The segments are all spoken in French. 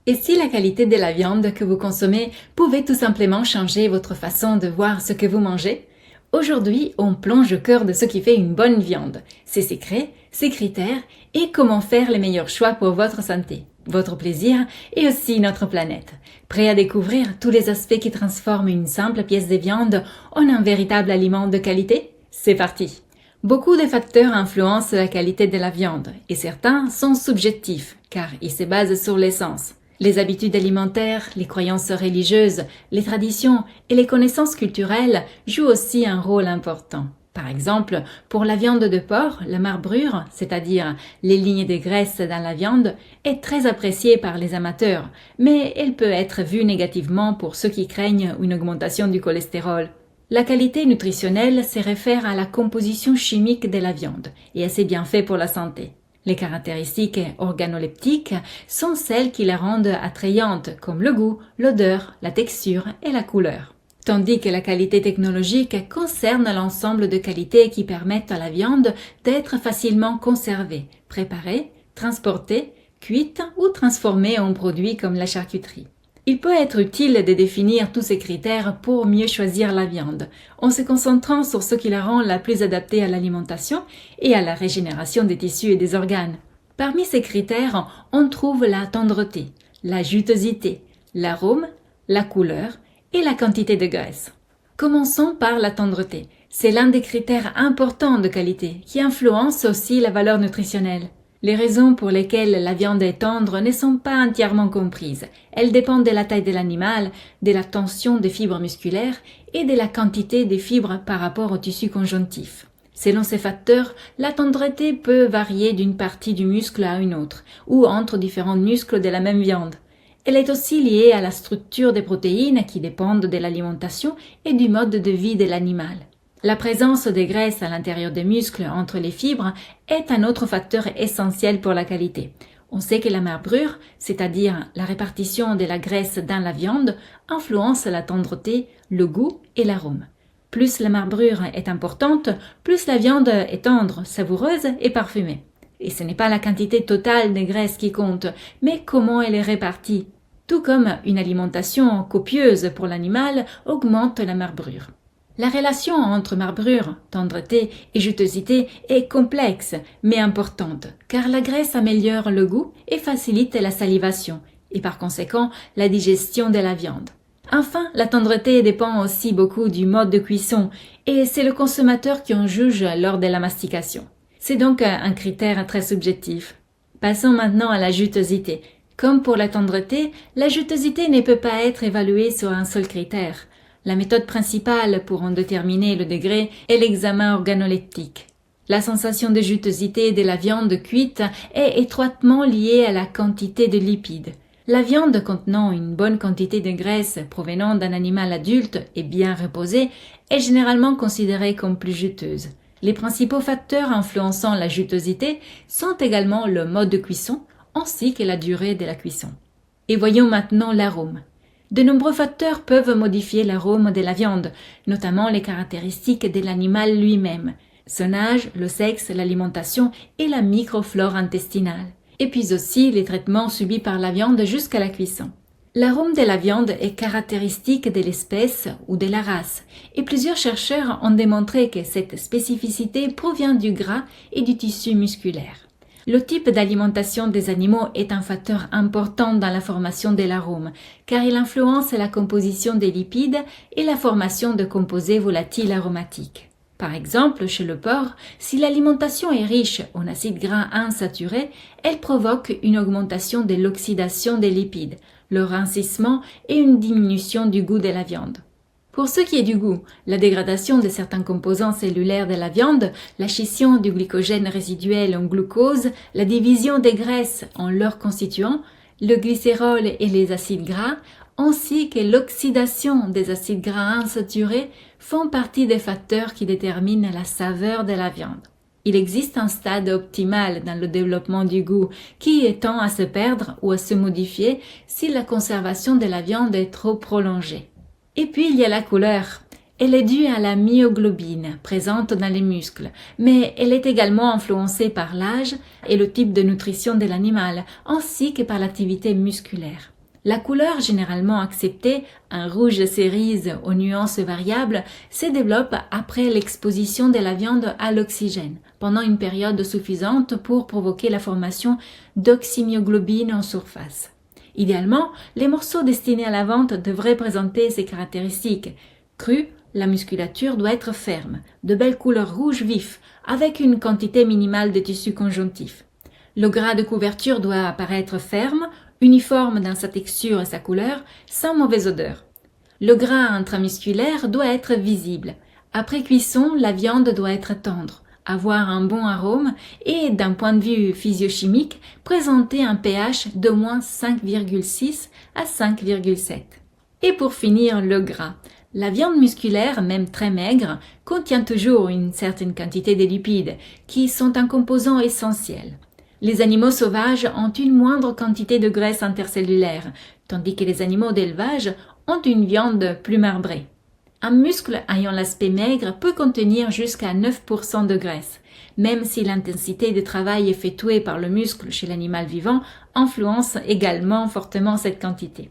Et si la qualité de la viande que vous consommez pouvait tout simplement changer votre façon de voir ce que vous mangez? Aujourd'hui, on plonge au cœur de ce qui fait une bonne viande, ses secrets, ses critères et comment faire les meilleurs choix pour votre santé, votre plaisir et aussi notre planète. Prêt à découvrir tous les aspects qui transforment une simple pièce de viande en un véritable aliment de qualité? C'est parti! Beaucoup de facteurs influencent la qualité de la viande et certains sont subjectifs car ils se basent sur l'essence. Les habitudes alimentaires, les croyances religieuses, les traditions et les connaissances culturelles jouent aussi un rôle important. Par exemple, pour la viande de porc, la marbrure, c'est-à-dire les lignes de graisse dans la viande, est très appréciée par les amateurs, mais elle peut être vue négativement pour ceux qui craignent une augmentation du cholestérol. La qualité nutritionnelle se réfère à la composition chimique de la viande et à ses bienfaits pour la santé. Les caractéristiques organoleptiques sont celles qui la rendent attrayante, comme le goût, l'odeur, la texture et la couleur. Tandis que la qualité technologique concerne l'ensemble de qualités qui permettent à la viande d'être facilement conservée, préparée, transportée, cuite ou transformée en produits comme la charcuterie. Il peut être utile de définir tous ces critères pour mieux choisir la viande, en se concentrant sur ce qui la rend la plus adaptée à l'alimentation et à la régénération des tissus et des organes. Parmi ces critères, on trouve la tendreté, la jutosité, l'arôme, la couleur et la quantité de graisse. Commençons par la tendreté. C'est l'un des critères importants de qualité qui influence aussi la valeur nutritionnelle. Les raisons pour lesquelles la viande est tendre ne sont pas entièrement comprises. Elles dépendent de la taille de l'animal, de la tension des fibres musculaires et de la quantité des fibres par rapport au tissu conjonctif. Selon ces facteurs, la tendreté peut varier d'une partie du muscle à une autre, ou entre différents muscles de la même viande. Elle est aussi liée à la structure des protéines qui dépendent de l'alimentation et du mode de vie de l'animal. La présence des graisses à l'intérieur des muscles entre les fibres est un autre facteur essentiel pour la qualité. On sait que la marbrure, c'est-à-dire la répartition de la graisse dans la viande, influence la tendreté, le goût et l'arôme. Plus la marbrure est importante, plus la viande est tendre, savoureuse et parfumée. Et ce n'est pas la quantité totale de graisse qui compte, mais comment elle est répartie. Tout comme une alimentation copieuse pour l'animal augmente la marbrure. La relation entre marbrure, tendreté et jutosité est complexe mais importante, car la graisse améliore le goût et facilite la salivation, et par conséquent la digestion de la viande. Enfin, la tendreté dépend aussi beaucoup du mode de cuisson, et c'est le consommateur qui en juge lors de la mastication. C'est donc un critère très subjectif. Passons maintenant à la jutosité. Comme pour la tendreté, la jutosité ne peut pas être évaluée sur un seul critère. La méthode principale pour en déterminer le degré est l'examen organoleptique. La sensation de jutosité de la viande cuite est étroitement liée à la quantité de lipides. La viande contenant une bonne quantité de graisse provenant d'un animal adulte et bien reposé est généralement considérée comme plus juteuse. Les principaux facteurs influençant la jutosité sont également le mode de cuisson ainsi que la durée de la cuisson. Et voyons maintenant l'arôme. De nombreux facteurs peuvent modifier l'arôme de la viande, notamment les caractéristiques de l'animal lui-même, son âge, le sexe, l'alimentation et la microflore intestinale, et puis aussi les traitements subis par la viande jusqu'à la cuisson. L'arôme de la viande est caractéristique de l'espèce ou de la race, et plusieurs chercheurs ont démontré que cette spécificité provient du gras et du tissu musculaire. Le type d'alimentation des animaux est un facteur important dans la formation de l'arôme, car il influence la composition des lipides et la formation de composés volatiles aromatiques. Par exemple, chez le porc, si l'alimentation est riche en acides gras insaturés, elle provoque une augmentation de l'oxydation des lipides, leur mincissement et une diminution du goût de la viande. Pour ce qui est du goût, la dégradation de certains composants cellulaires de la viande, la scission du glycogène résiduel en glucose, la division des graisses en leurs constituants, le glycérol et les acides gras, ainsi que l'oxydation des acides gras insaturés font partie des facteurs qui déterminent la saveur de la viande. Il existe un stade optimal dans le développement du goût qui tend à se perdre ou à se modifier si la conservation de la viande est trop prolongée. Et puis il y a la couleur. Elle est due à la myoglobine présente dans les muscles, mais elle est également influencée par l'âge et le type de nutrition de l'animal, ainsi que par l'activité musculaire. La couleur généralement acceptée, un rouge cerise aux nuances variables, se développe après l'exposition de la viande à l'oxygène, pendant une période suffisante pour provoquer la formation d'oxymioglobine en surface. Idéalement, les morceaux destinés à la vente devraient présenter ces caractéristiques. Cru, la musculature doit être ferme, de belles couleurs rouge vif, avec une quantité minimale de tissu conjonctif. Le gras de couverture doit apparaître ferme, uniforme dans sa texture et sa couleur, sans mauvaise odeur. Le gras intramusculaire doit être visible. Après cuisson, la viande doit être tendre, avoir un bon arôme et, d'un point de vue physiochimique, présenter un pH d'au moins 5,6 à 5,7. Et pour finir, le gras. La viande musculaire, même très maigre, contient toujours une certaine quantité de lipides, qui sont un composant essentiel. Les animaux sauvages ont une moindre quantité de graisse intercellulaire, tandis que les animaux d'élevage ont une viande plus marbrée. Un muscle ayant l'aspect maigre peut contenir jusqu'à 9% de graisse, même si l'intensité de travail effectuée par le muscle chez l'animal vivant influence également fortement cette quantité.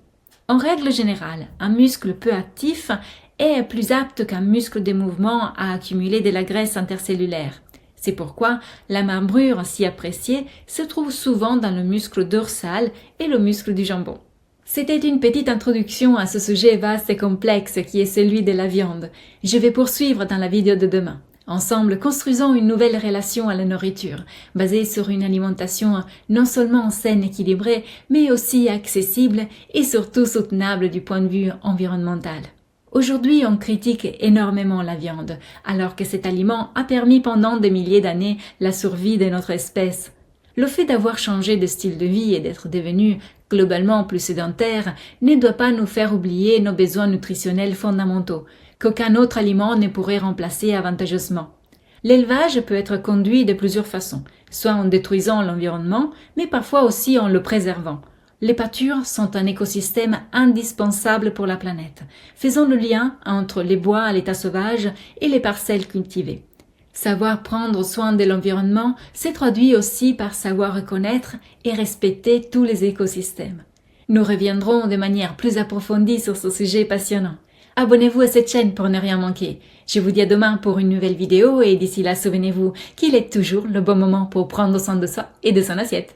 En règle générale, un muscle peu actif est plus apte qu'un muscle de mouvement à accumuler de la graisse intercellulaire. C'est pourquoi la marbrure si appréciée se trouve souvent dans le muscle dorsal et le muscle du jambon. C'était une petite introduction à ce sujet vaste et complexe qui est celui de la viande. Je vais poursuivre dans la vidéo de demain. Ensemble, construisons une nouvelle relation à la nourriture, basée sur une alimentation non seulement saine et équilibrée, mais aussi accessible et surtout soutenable du point de vue environnemental. Aujourd'hui, on critique énormément la viande, alors que cet aliment a permis pendant des milliers d'années la survie de notre espèce. Le fait d'avoir changé de style de vie et d'être devenu globalement plus sédentaire ne doit pas nous faire oublier nos besoins nutritionnels fondamentaux, qu'aucun autre aliment ne pourrait remplacer avantageusement. L'élevage peut être conduit de plusieurs façons, soit en détruisant l'environnement, mais parfois aussi en le préservant. Les pâtures sont un écosystème indispensable pour la planète, faisant le lien entre les bois à l'état sauvage et les parcelles cultivées. Savoir prendre soin de l'environnement se traduit aussi par savoir reconnaître et respecter tous les écosystèmes. Nous reviendrons de manière plus approfondie sur ce sujet passionnant. Abonnez-vous à cette chaîne pour ne rien manquer. Je vous dis à demain pour une nouvelle vidéo et d'ici là, souvenez-vous qu'il est toujours le bon moment pour prendre soin de soi et de son assiette.